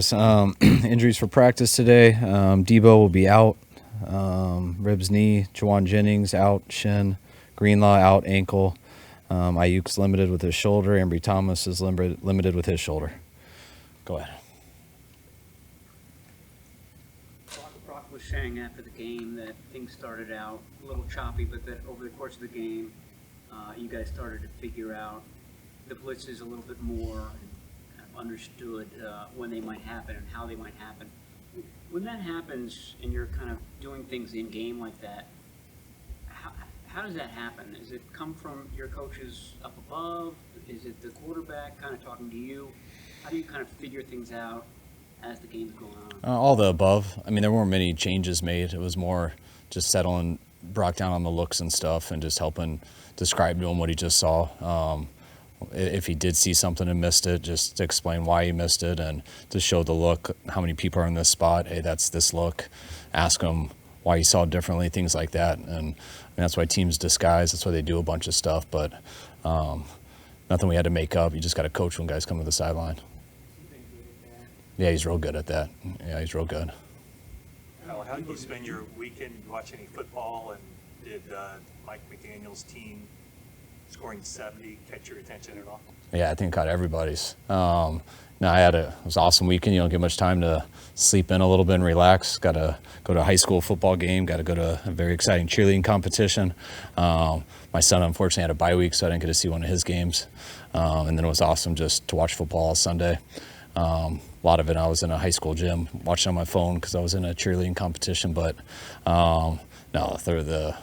Injuries for practice today. Debo will be out. Ribs knee. Jawan Jennings out. Shin. Greenlaw out. Ankle. Ayuk's limited with his shoulder. Embry Thomas is limited with his shoulder. Go ahead. Brock was saying after the game that things started out a little choppy, but that over the course of the game, you guys started to figure out the blitzes a little bit more and understood when they might happen and how they might happen. When that happens and you're kind of doing things in game like that, how does that happen? Does it come from your coaches up above? Is it the quarterback kind of talking to you? How do you kind of figure things out as the game's going on? All the above. I mean, there weren't many changes made. It was more just settling Brock down on the looks and stuff and just helping describe to him what he just saw. If he did see something and missed it, just to explain why he missed it and to show the look, how many people are in this spot. Hey, that's this look. Ask him why he saw it differently, things like that. And that's why teams disguise. That's why they do a bunch of stuff. But nothing we had to make up. You just got to coach when guys come to the sideline. Yeah, he's real good at that. Yeah, he's real good. How did you spend your weekend? Did you watch any football? And did Mike McDaniel's team scoring 70 catch your attention at all? Yeah, I think it caught everybody's. No, it was an awesome weekend. You don't get much time to sleep in a little bit and relax. Got to go to a high school football game. Got to go to a very exciting cheerleading competition. My son, unfortunately, had a bye week, so I didn't get to see one of his games. And then it was awesome just to watch football all Sunday. A lot of it, I was in a high school gym, watching on my phone because I was in a cheerleading competition. But no, the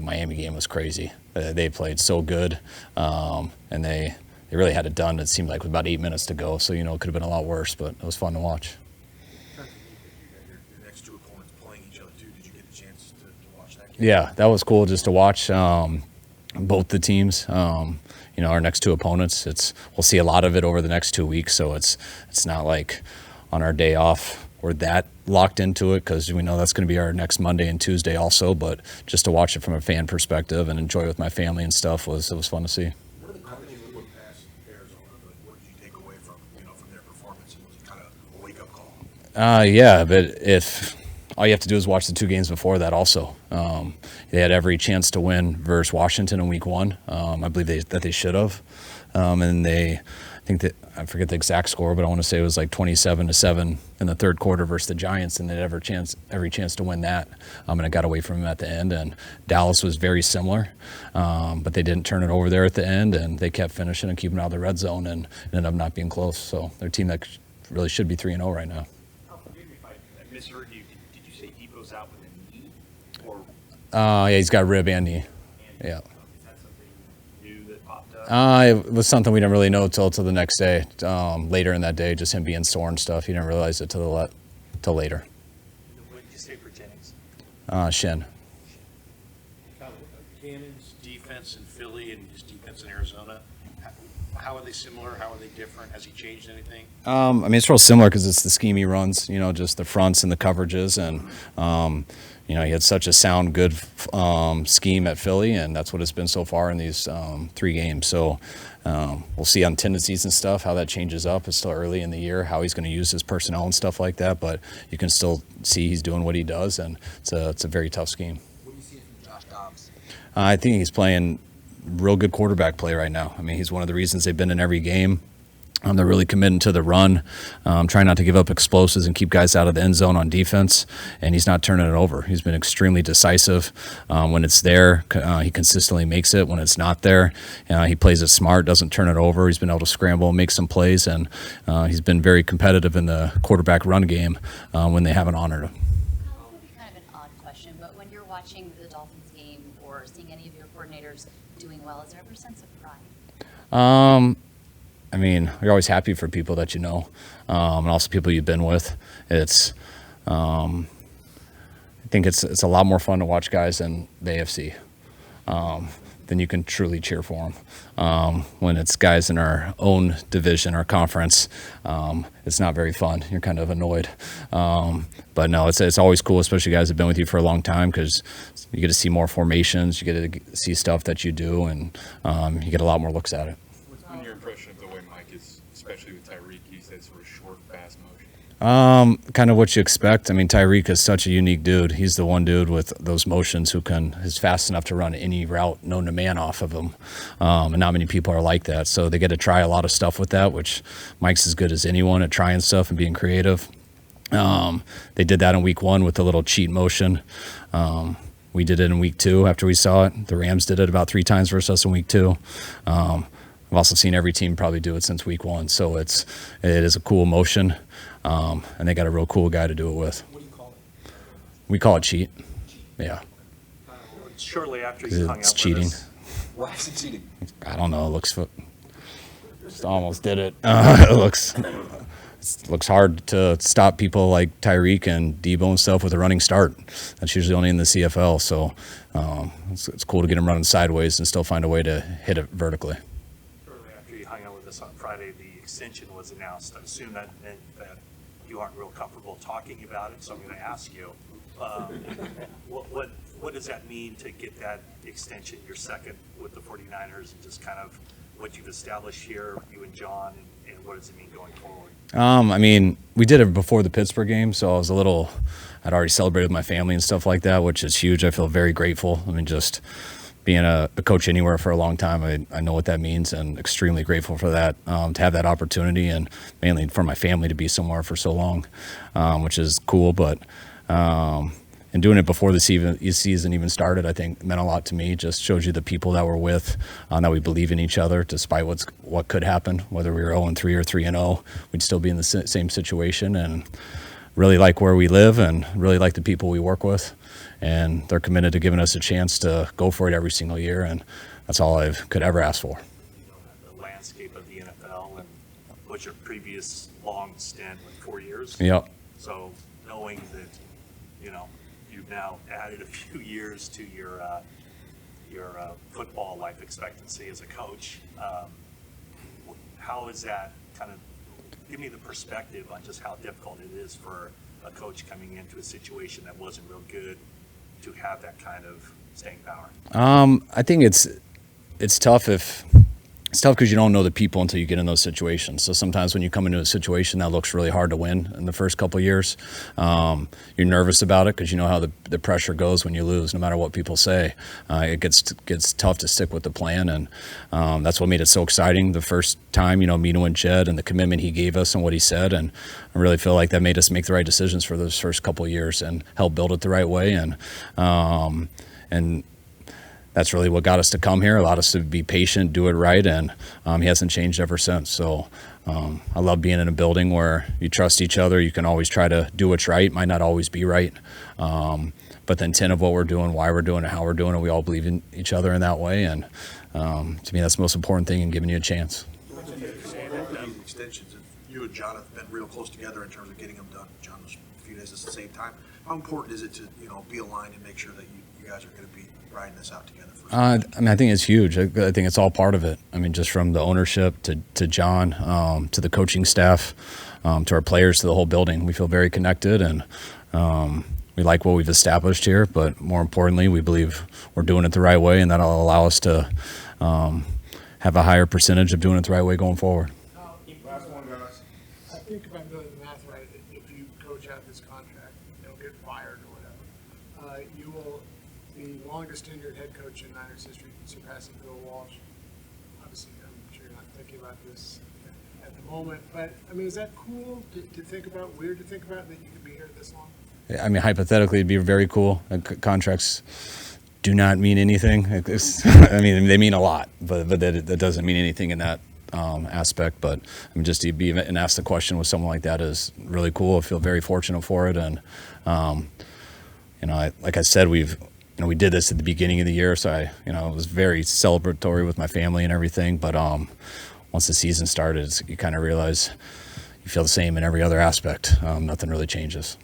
Miami game was crazy. They played so good, and they really had it done. It seemed like with about 8 minutes to go, so it could have been a lot worse, but it was fun to watch. Your next two opponents playing each other too. Did you get a chance to watch that game? Yeah, that was cool just to watch both the teams. Our next two opponents. We'll see a lot of it over the next 2 weeks, so it's not like on our day off we're that locked into it because we know that's going to be our next Monday and Tuesday also. But just to watch it from a fan perspective and enjoy it with my family and stuff was fun to see. What are the companies that look past Arizona? What did you take away from their performance? And was it kind of a wake up call? Yeah, but if all you have to do is watch the two games before that also. They had every chance to win versus Washington in week 1. I believe that they should have. And I forget the exact score, but I want to say it was like 27-7 in the third quarter versus the Giants, and they had every chance to win that. And it got away from them at the end. And Dallas was very similar, but they didn't turn it over there at the end, and they kept finishing and keeping out of the red zone, and ended up not being close. So they're a team that really should be 3-0 right now. Forgive me if I misheard you. Did you say Debo's out with a knee? Or Yeah, he's got rib and knee. Yeah. is that something new that popped up? It was something we didn't really know till the next day. Later in that day, just him being sore and stuff. He didn't realize it till later. What did you say for Jennings? Shin. Cannon's defense in Philly and his defense in Arizona, how are they similar? How are they different? Has he changed anything? It's real similar because it's the scheme he runs, just the fronts and the coverages. And, he had such a sound, good scheme at Philly, and that's what it's been so far in these 3 games. So we'll see on tendencies and stuff how that changes up. It's still early in the year, how he's going to use his personnel and stuff like that. But you can still see he's doing what he does, and it's a very tough scheme. What do you see from Josh Dobbs? I think he's playing real good quarterback play right now. I mean, he's one of the reasons they've been in every game. They're really committing to the run, trying not to give up explosives and keep guys out of the end zone on defense, and he's not turning it over. He's been extremely decisive. When it's there, he consistently makes it. When it's not there, he plays it smart, doesn't turn it over. He's been able to scramble and make some plays, and he's been very competitive in the quarterback run game when they haven't honored him. This would be kind of an odd question, but when you're watching the Dolphins game or seeing any of your coordinators doing well, is there ever a sense of pride? You're always happy for people that you know, and also people you've been with. I think it's a lot more fun to watch guys in the AFC. Then you can truly cheer for them. When it's guys in our own division, our conference, it's not very fun. You're kind of annoyed. But no, it's always cool, especially guys that have been with you for a long time, because you get to see more formations, you get to see stuff that you do, and you get a lot more looks at it. What's been your impression of the way Mike is, especially with Tyreek? He said sort of short, fast motion. Kind of what you expect. I mean, Tyreek is such a unique dude. He's the one dude with those motions who is fast enough to run any route known to man off of him. And not many people are like that. So they get to try a lot of stuff with that, which Mike's as good as anyone at trying stuff and being creative. They did that in week 1 with the little cheat motion. We did it in week 2 after we saw it. The Rams did it about 3 times versus us in week 2. I've also seen every team probably do it since week 1. So it is a cool motion. And they got a real cool guy to do it with. What do you call it? We call it cheat. Yeah. Shortly after you hung out It's with cheating. us, Why is it cheating? I don't know. It looks just almost did it. It looks hard to stop people like Tyreek and Debo and stuff with a running start. That's usually only in the CFL. So it's cool to get him running sideways and still find a way to hit it vertically. shortly after you hung out with us on Friday, the extension was announced. I assume that meant that you aren't real comfortable talking about it, so I'm going to ask you, what does that mean to get that extension, your second with the 49ers, and just kind of what you've established here, you and John, and what does it mean going forward? I mean, we did it before the Pittsburgh game, so I'd already celebrated with my family and stuff like that, which is huge. I feel very grateful. I mean, just being a coach anywhere for a long time, I know what that means, and extremely grateful for that, to have that opportunity, and mainly for my family to be somewhere for so long, which is cool. But and doing it before the season even started, I think meant a lot to me. Just shows you the people that we're with, that we believe in each other, despite what could happen. Whether we were 0-3 or 3-0, we'd still be in the same situation. And really like where we live, and really like the people we work with, and they're committed to giving us a chance to go for it every single year. And that's all I could ever ask for. The landscape of the NFL, and what's your previous long stint, like 4 years? Yep. So knowing that, you've now added a few years to your football life expectancy as a coach, how is that kind of, give me the perspective on just how difficult it is for a coach coming into a situation that wasn't real good to have that kind of staying power? I think it's tough because you don't know the people until you get in those situations. So sometimes when you come into a situation that looks really hard to win in the first couple of years, you're nervous about it because you know how the pressure goes when you lose, no matter what people say. It gets tough to stick with the plan, and that's what made it so exciting the first time, meeting with Jed and the commitment he gave us and what he said. And I really feel like that made us make the right decisions for those first couple of years and help build it the right way. And that's really what got us to come here, allowed us to be patient, do it right, and he hasn't changed ever since. So I love being in a building where you trust each other. You can always try to do what's right. Might not always be right, but the intent of what we're doing, why we're doing it, how we're doing it, we all believe in each other in that way. And to me, that's the most important thing in giving you a chance. You mentioned these extensions, and you and John have been real close together in terms of getting them done. John was a few days at the same time. How important is it to be aligned and make sure that you guys are going to be riding this out together? I think it's huge. I think it's all part of it. I mean, just from the ownership to John, to the coaching staff, to our players, to the whole building. We feel very connected, and we like what we've established here. But more importantly, we believe we're doing it the right way, and that'll allow us to have a higher percentage of doing it the right way going forward. Last one, guys. I think if I'm doing the math right, if you coach out this contract, don't get fired or whatever, you will the longest tenured head coach in Niners history, surpassing Bill Walsh. Obviously, I'm sure you're not thinking about this at the moment, but I mean, is that cool to think about? Weird to think about that you could be here this long? I mean, hypothetically, it'd be very cool. Contracts do not mean anything. I mean, they mean a lot, but that doesn't mean anything in that aspect. But I mean, just to be and ask the question with someone like that is really cool. I feel very fortunate for it, and like I said, we did this at the beginning of the year, so it was very celebratory with my family and everything. But once the season started, you kind of realize you feel the same in every other aspect. Nothing really changes.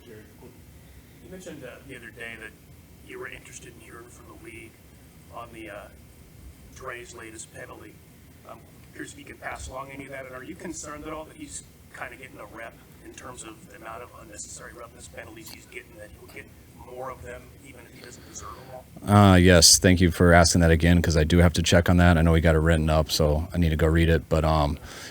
You mentioned the other day that you were interested in hearing from the league on the Dre's latest penalty. Curious if you could pass along any of that, and are you concerned at all that he's kind of getting a rep in terms of the amount of unnecessary roughness penalties he's getting, that he'll get more of them even if he doesn't deserve them all? Yes, thank you for asking that again, because I do have to check on that. I know he got it written up, so I need to go read it. But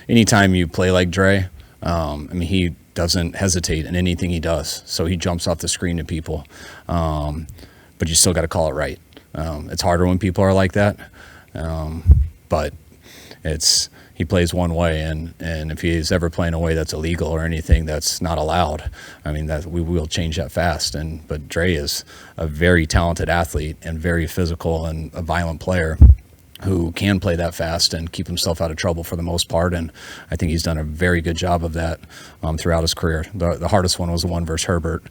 anytime you play like Dre, I mean, doesn't hesitate in anything he does. So he jumps off the screen to people, but you still got to call it right. It's harder when people are like that, but he plays one way, and if he's ever playing a way that's illegal or anything that's not allowed, I mean, that we will change that fast. But Dre is a very talented athlete and very physical and a violent player who can play that fast and keep himself out of trouble for the most part. And I think he's done a very good job of that throughout his career. The hardest one was the one versus Herbert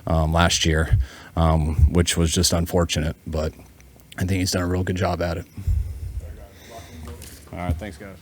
last year, which was just unfortunate, but I think he's done a real good job at it. All right, thanks, guys.